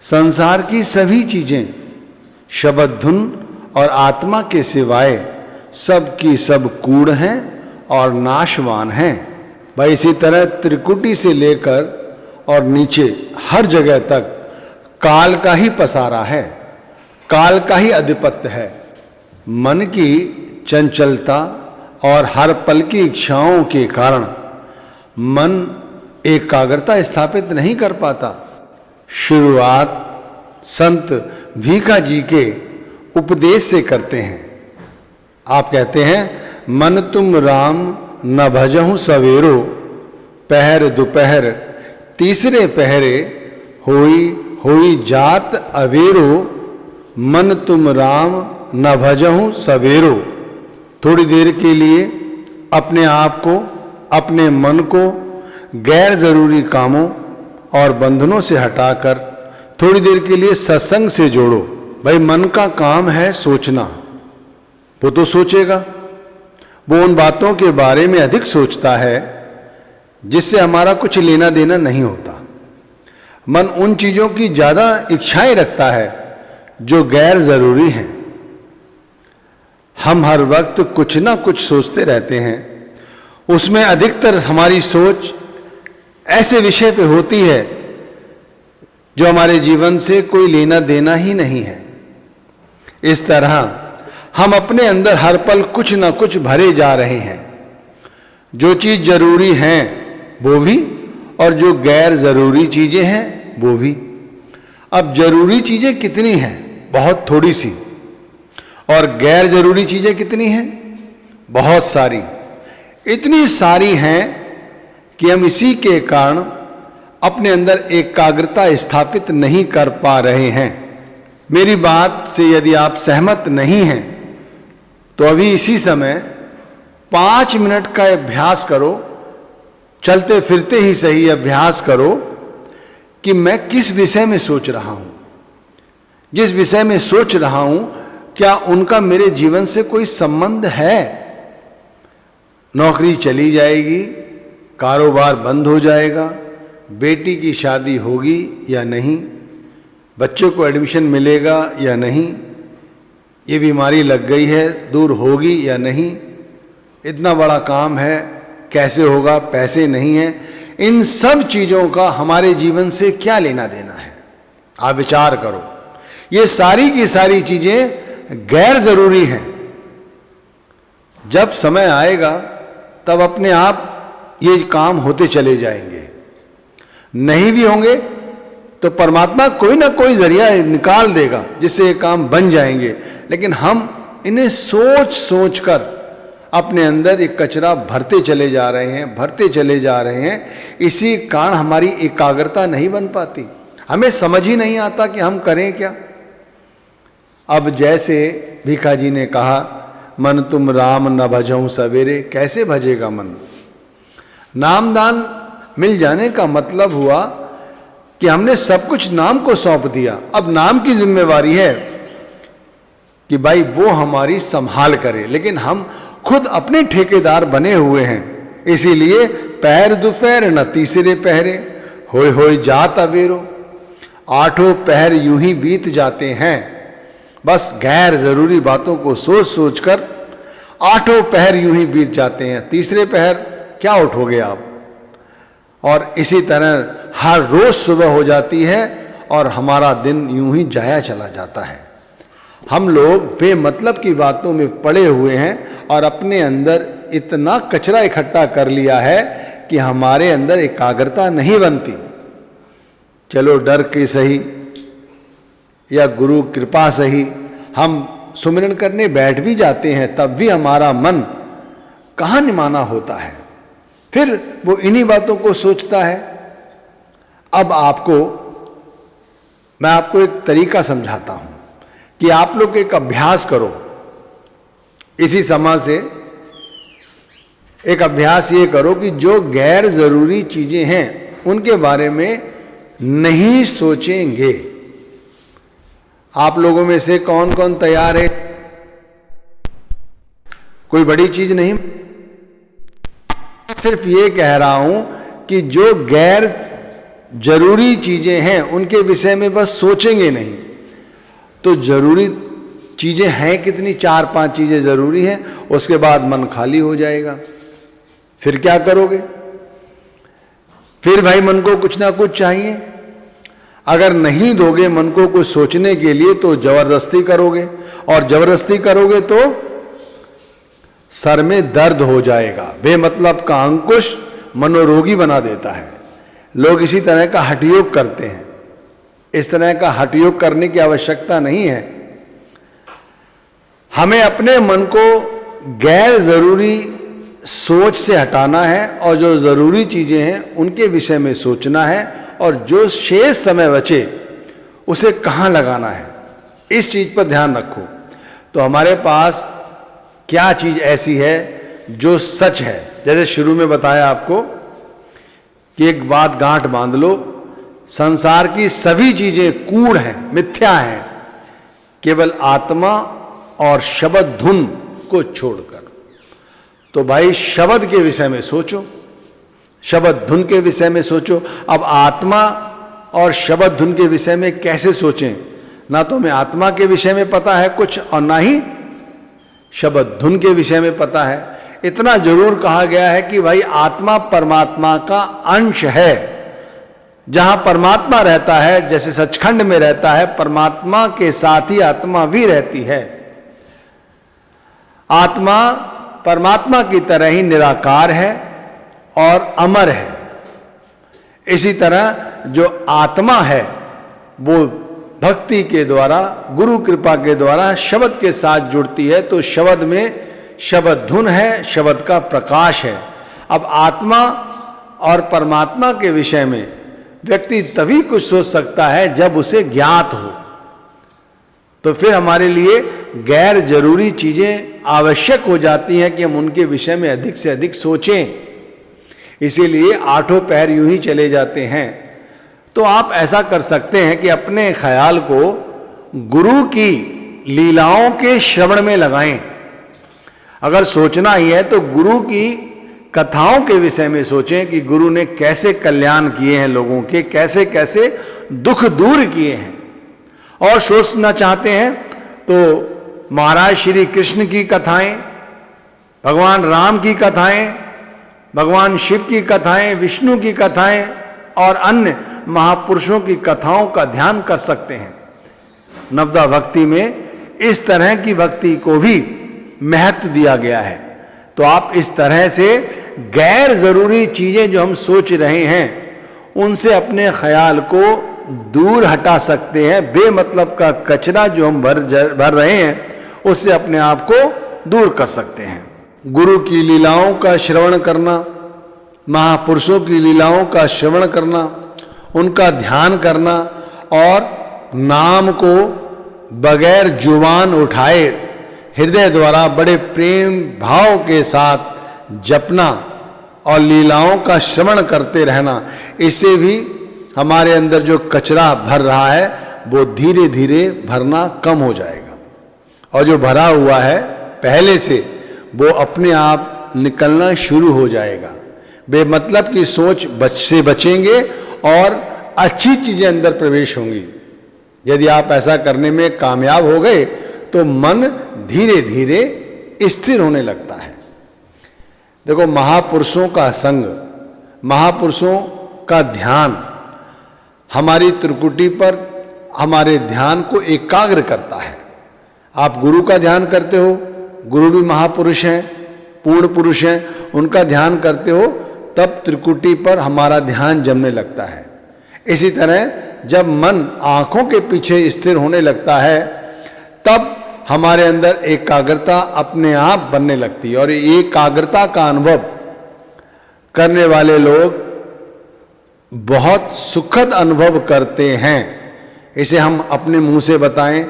संसार की सभी चीजें शब्द धुन और आत्मा के सिवाय सब की सब कूड़ हैं और नाशवान हैं। भाई इसी तरह त्रिकुटी से लेकर और नीचे हर जगह तक काल का ही पसारा है, काल का ही आधिपत्य है। मन की चंचलता और हर पल की इच्छाओं के कारण मन एकाग्रता स्थापित नहीं कर पाता। शुरुआत संत भीखा जी के उपदेश से करते हैं। आप कहते हैं, मन तुम राम न भजहु सवेरो, पहर दोपहर तीसरे पहरे होई होई जात अवेरो। मन तुम राम न भजहु सवेरो। थोड़ी देर के लिए अपने आप को, अपने मन को गैर जरूरी कामों और बंधनों से हटाकर थोड़ी देर के लिए सत्संग से जोड़ो। भाई मन का काम है सोचना, वो तो सोचेगा, वो उन बातों के बारे में अधिक सोचता है जिससे हमारा कुछ लेना देना नहीं होता। मन उन चीजों की ज्यादा इच्छाएं रखता है जो गैर जरूरी हैं। हम हर वक्त कुछ ना कुछ सोचते रहते हैं, उसमें अधिकतर हमारी सोच ऐसे विषय पे होती है जो हमारे जीवन से कोई लेना देना ही नहीं है। इस तरह हम अपने अंदर हर पल कुछ ना कुछ भरे जा रहे हैं। जो चीज जरूरी हैं वो भी, और जो गैर जरूरी चीजें हैं वो भी। अब जरूरी चीजें कितनी हैं? बहुत थोड़ी सी। और गैर जरूरी चीजें कितनी हैं? बहुत सारी। इतनी सारी हैं कि हम इसी के कारण अपने अंदर एकाग्रता स्थापित नहीं कर पा रहे हैं। मेरी बात से यदि आप सहमत नहीं हैं तो अभी इसी समय 5 मिनट का अभ्यास करो, चलते फिरते ही सही अभ्यास करो कि मैं किस विषय में सोच रहा हूं। जिस विषय में सोच रहा हूं क्या उनका मेरे जीवन से कोई संबंध है? नौकरी चली जाएगी, कारोबार बंद हो जाएगा, बेटी की शादी होगी या नहीं, बच्चों को एडमिशन मिलेगा या नहीं, ये बीमारी लग गई है दूर होगी या नहीं, इतना बड़ा काम है कैसे होगा, पैसे नहीं हैं। इन सब चीजों का हमारे जीवन से क्या लेना देना है? आप विचार करो। ये सारी की सारी चीजें गैर जरूरी हैं। जब समय आएगा तब अपने आप ये काम होते चले जाएंगे। नहीं भी होंगे तो परमात्मा कोई ना कोई जरिया निकाल देगा जिससे ये काम बन जाएंगे। लेकिन हम इन्हें सोच सोच कर अपने अंदर एक कचरा भरते चले जा रहे हैं, भरते चले जा रहे हैं। इसी कारण हमारी एकाग्रता नहीं बन पाती। हमें समझ ही नहीं आता कि हम करें क्या। अब जैसे भीखा जी ने कहा, मन तुम राम न भजहु सवेरे। कैसे भजेगा मन? नामदान मिल जाने का मतलब हुआ कि हमने सब कुछ नाम को सौंप दिया। अब नाम की जिम्मेवारी है कि भाई वो हमारी संभाल करे, लेकिन हम खुद अपने ठेकेदार बने हुए हैं। इसीलिए पैर दोपहर न तीसरे पहरे, होय जात अवेरो। 8 पहर यूं ही बीत जाते हैं, बस गैर जरूरी बातों को सोच सोच कर 8 पहर यूं ही बीत जाते हैं। तीसरे पहर क्या उठोगे आप? और इसी तरह हर रोज सुबह हो जाती है और हमारा दिन यूं ही जाया चला जाता है। हम लोग बेमतलब की बातों में पड़े हुए हैं और अपने अंदर इतना कचरा इकट्ठा कर लिया है कि हमारे अंदर एकाग्रता नहीं बनती। चलो डर के सही या गुरु कृपा सही हम सुमिरन करने बैठ भी जाते हैं, तब भी हमारा मन कहाँ निमाना होता है। फिर वो इन्हीं बातों को सोचता है। अब मैं आपको एक तरीका समझाता हूं कि आप लोग एक अभ्यास करो। इसी समय से एक अभ्यास ये करो कि जो गैर जरूरी चीजें हैं उनके बारे में नहीं सोचेंगे। आप लोगों में से कौन कौन तैयार है? कोई बड़ी चीज नहीं, सिर्फ ये कह रहा हूं कि जो गैर जरूरी चीजें हैं उनके विषय में बस सोचेंगे नहीं, तो जरूरी चीजें हैं कितनी, 4-5 चीजें जरूरी हैं, उसके बाद मन खाली हो जाएगा। फिर क्या करोगे? फिर भाई मन को कुछ ना कुछ चाहिए। अगर नहीं दोगे मन को कुछ सोचने के लिए तो जबरदस्ती करोगे, और जबरदस्ती करोगे तो सर में दर्द हो जाएगा। बेमतलब का अंकुश मनोरोगी बना देता है। लोग इसी तरह का हठयोग करते हैं। इस तरह का हठयोग करने की आवश्यकता नहीं है। हमें अपने मन को गैर जरूरी सोच से हटाना है और जो जरूरी चीजें हैं उनके विषय में सोचना है, और जो शेष समय बचे उसे कहाँ लगाना है, इस चीज पर ध्यान रखो। तो हमारे पास क्या चीज ऐसी है जो सच है? जैसे शुरू में बताया आपको कि एक बात गांठ बांध लो, संसार की सभी चीजें कूड़ हैं, मिथ्या हैं, केवल आत्मा और शब्द धुन को छोड़कर। तो भाई शब्द के विषय में सोचो, शब्द धुन के विषय में सोचो। अब आत्मा और शब्द धुन के विषय में कैसे सोचें? ना तो हमें आत्मा के विषय में पता है कुछ और ना ही शब्द धुन के विषय में पता है। इतना जरूर कहा गया है कि भाई आत्मा परमात्मा का अंश है। जहां परमात्मा रहता है, जैसे सचखंड में रहता है, परमात्मा के साथ ही आत्मा भी रहती है। आत्मा परमात्मा की तरह ही निराकार है और अमर है। इसी तरह जो आत्मा है वो भक्ति के द्वारा, गुरु कृपा के द्वारा शब्द के साथ जुड़ती है, तो शब्द में शब्द धुन है, शब्द का प्रकाश है। अब आत्मा और परमात्मा के विषय में व्यक्ति तभी कुछ सोच सकता है जब उसे ज्ञात हो। तो फिर हमारे लिए गैर जरूरी चीजें आवश्यक हो जाती हैं कि हम उनके विषय में अधिक से अधिक सोचें। इसीलिए आठों पैर यूं ही चले जाते हैं। तो आप ऐसा कर सकते हैं कि अपने ख्याल को गुरु की लीलाओं के श्रवण में लगाएं। अगर सोचना ही है तो गुरु की कथाओं के विषय में सोचें कि गुरु ने कैसे कल्याण किए हैं लोगों के, कैसे कैसे दुख दूर किए हैं। और सोचना चाहते हैं तो महाराज श्री कृष्ण की कथाएं, भगवान राम की कथाएं, भगवान शिव की कथाएं, विष्णु की कथाएं और अन्य महापुरुषों की कथाओं का ध्यान कर सकते हैं। नवदा भक्ति में इस तरह की भक्ति को भी महत्व दिया गया है। तो आप इस तरह से गैर जरूरी चीजें जो हम सोच रहे हैं उनसे अपने ख्याल को दूर हटा सकते हैं। बेमतलब का कचरा जो हम भर रहे हैं उससे अपने आप को दूर कर सकते हैं। गुरु की लीलाओं का श्रवण करना, महापुरुषों की लीलाओं का श्रवण करना, उनका ध्यान करना और नाम को बगैर जुबान उठाए हृदय द्वारा बड़े प्रेम भाव के साथ जपना और लीलाओं का श्रवण करते रहना, इससे भी हमारे अंदर जो कचरा भर रहा है वो धीरे धीरे भरना कम हो जाएगा। और जो भरा हुआ है पहले से वो अपने आप निकलना शुरू हो जाएगा। बेमतलब की सोच से बचेंगे और अच्छी चीजें अंदर प्रवेश होंगी। यदि आप ऐसा करने में कामयाब हो गए तो मन धीरे धीरे स्थिर होने लगता है। देखो, महापुरुषों का संग, महापुरुषों का ध्यान हमारी त्रिकुटी पर हमारे ध्यान को एकाग्र करता है। आप गुरु का ध्यान करते हो, गुरु भी महापुरुष हैं, पूर्ण पुरुष हैं, उनका ध्यान करते हो तब त्रिकुटी पर हमारा ध्यान जमने लगता है। इसी तरह जब मन आंखों के पीछे स्थिर होने लगता है तब हमारे अंदर एकाग्रता अपने आप बनने लगती है। और एकाग्रता का अनुभव करने वाले लोग बहुत सुखद अनुभव करते हैं। इसे हम अपने मुंह से बताएं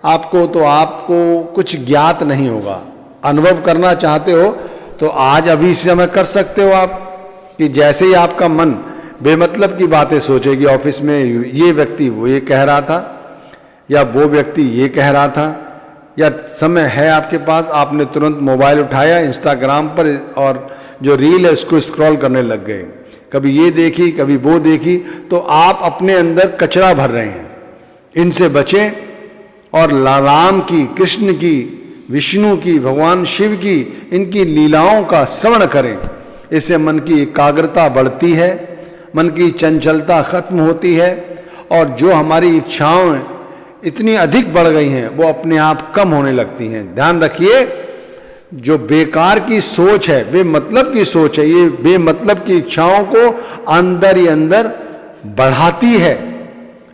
आपको तो आपको कुछ ज्ञात नहीं होगा। अनुभव करना चाहते हो तो आज अभी समय कर सकते हो आप, कि जैसे ही आपका मन बेमतलब की बातें सोचेगी, ऑफिस में ये व्यक्ति वो ये कह रहा था या वो व्यक्ति ये कह रहा था, या समय है आपके पास, आपने तुरंत मोबाइल उठाया इंस्टाग्राम पर और जो रील है उसको स्क्रॉल करने लग गए, कभी ये देखी कभी वो देखी, तो आप अपने अंदर कचरा भर रहे हैं। इनसे बचें और राम की, कृष्ण की, विष्णु की, भगवान शिव की, इनकी लीलाओं का श्रवण करें। इससे मन की एकाग्रता बढ़ती है, मन की चंचलता खत्म होती है, और जो हमारी इच्छाएं इतनी अधिक बढ़ गई हैं वो अपने आप कम होने लगती हैं। ध्यान रखिए, जो बेकार की सोच है, बेमतलब की सोच है, ये बेमतलब की इच्छाओं को अंदर ही अंदर बढ़ाती है।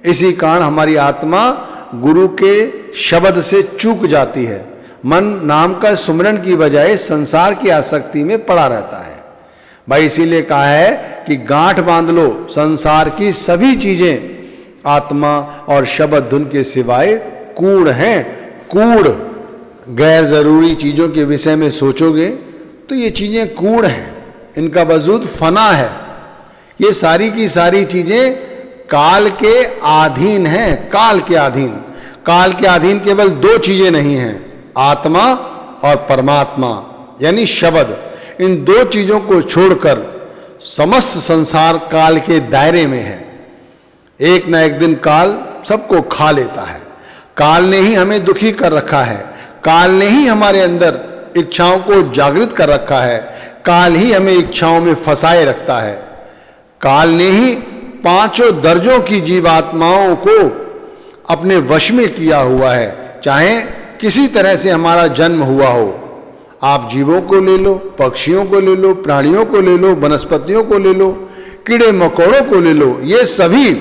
इसी कारण हमारी आत्मा गुरु के शब्द से चूक जाती है। मन नाम का सुमिरन की बजाय संसार की आसक्ति में पड़ा रहता है। भाई इसीलिए कहा है कि गांठ बांध लो, संसार की सभी चीजें आत्मा और शब्द धुन के सिवाय कूड़ हैं। कूड़, गैर जरूरी चीजों के विषय में सोचोगे तो ये चीजें कूड़ हैं, इनका वजूद फना है। ये सारी की सारी चीजें काल के अधीन हैं, काल के अधीन। काल के अधीन केवल दो चीजें नहीं हैं, आत्मा और परमात्मा यानी शब्द। इन दो चीजों को छोड़कर समस्त संसार काल के दायरे में है। एक न एक दिन काल सबको खा लेता है। काल ने ही हमें दुखी कर रखा है, काल ने ही हमारे अंदर इच्छाओं को जागृत कर रखा है, काल ही हमें इच्छाओं में फंसाए रखता है। काल ने ही पांचों दर्जों की जीवात्माओं को अपने वश में किया हुआ है। चाहे किसी तरह से हमारा जन्म हुआ हो, आप जीवों को ले लो, पक्षियों को ले लो, प्राणियों को ले लो, वनस्पतियों को ले लो, कीड़े मकोड़ों को ले लो, ये सभी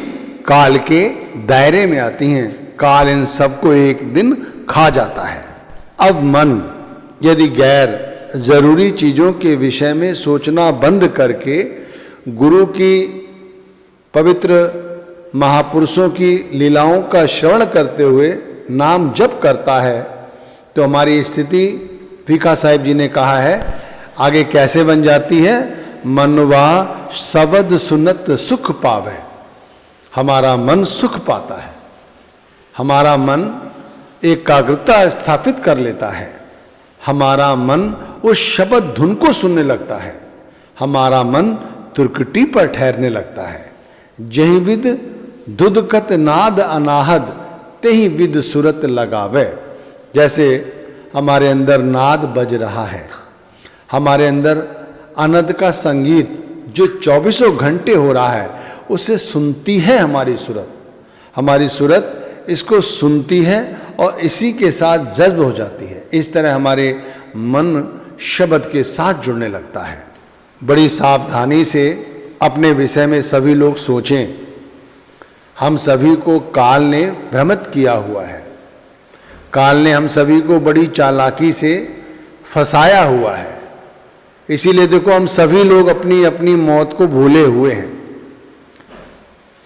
काल के दायरे में आती हैं। काल इन सबको एक दिन खा जाता है। अब मन यदि गैर जरूरी चीजों के विषय में सोचना बंद करके गुरु की, पवित्र महापुरुषों की लीलाओं का श्रवण करते हुए नाम जप करता है, तो हमारी स्थिति भीखा साहिब जी ने कहा है आगे कैसे बन जाती है। मनवा शब्द सुनत सुख पावे, हमारा मन सुख पाता है, हमारा मन एकाग्रता स्थापित कर लेता है, हमारा मन उस शब्द धुन को सुनने लगता है, हमारा मन तुर्कटी पर ठहरने लगता है। जही विद दुदकत नाद अनाहद तेही विद सुरत लगावे। जैसे हमारे अंदर नाद बज रहा है, हमारे अंदर अनद का संगीत जो 24 घंटे हो रहा है उसे सुनती है हमारी सूरत। हमारी सूरत इसको सुनती है और इसी के साथ जज्ब हो जाती है। इस तरह हमारे मन शब्द के साथ जुड़ने लगता है। बड़ी सावधानी से अपने विषय में सभी लोग सोचें। हम सभी को काल ने भ्रमित किया हुआ है, काल ने हम सभी को बड़ी चालाकी से फंसाया हुआ है। इसीलिए देखो हम सभी लोग अपनी अपनी मौत को भूले हुए हैं,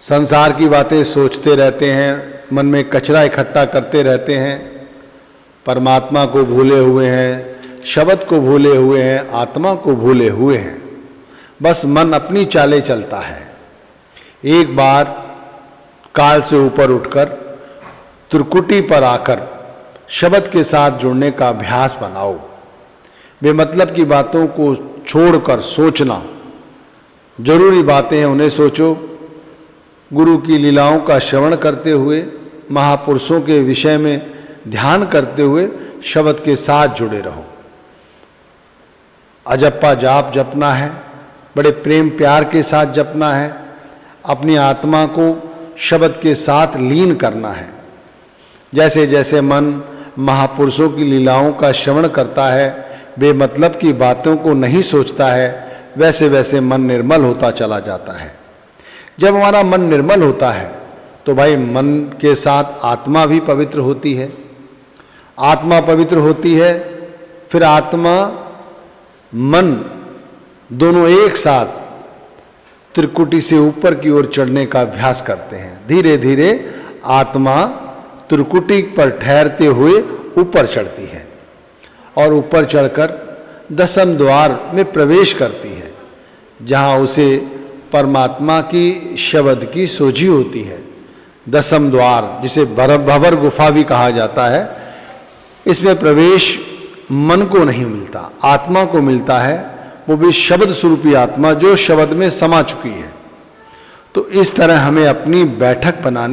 संसार की बातें सोचते रहते हैं, मन में कचरा इकट्ठा करते रहते हैं, परमात्मा को भूले हुए हैं, शब्द को भूले हुए हैं, आत्मा को भूले हुए हैं। बस मन अपनी चालें चलता है। एक बार काल से ऊपर उठकर त्रिकुटी पर आकर शब्द के साथ जुड़ने का अभ्यास बनाओ। बेमतलब की बातों को छोड़कर सोचना, जरूरी बातें हैं उन्हें सोचो। गुरु की लीलाओं का श्रवण करते हुए, महापुरुषों के विषय में ध्यान करते हुए शब्द के साथ जुड़े रहो। अजप्पा जाप जपना है, बड़े प्रेम प्यार के साथ जपना है, अपनी आत्मा को शब्द के साथ लीन करना है। जैसे जैसे मन महापुरुषों की लीलाओं का श्रवण करता है, बेमतलब की बातों को नहीं सोचता है, वैसे वैसे मन निर्मल होता चला जाता है। जब हमारा मन निर्मल होता है तो भाई मन के साथ आत्मा भी पवित्र होती है। आत्मा पवित्र होती है, फिर आत्मा मन दोनों एक साथ त्रिकुटी से ऊपर की ओर चढ़ने का अभ्यास करते हैं। धीरे धीरे आत्मा त्रिकुटी पर ठहरते हुए ऊपर चढ़ती है और ऊपर चढ़कर दसम द्वार में प्रवेश करती है, जहाँ उसे परमात्मा की शब्द की सोझी होती है। दसम द्वार, जिसे भंवर गुफा भी कहा जाता है, इसमें प्रवेश मन को नहीं मिलता, आत्मा को मिलता है। वो भी शब्द स्वरूपी आत्मा जो शब्द में समा चुकी है। तो इस तरह हमें अपनी बैठक बनानी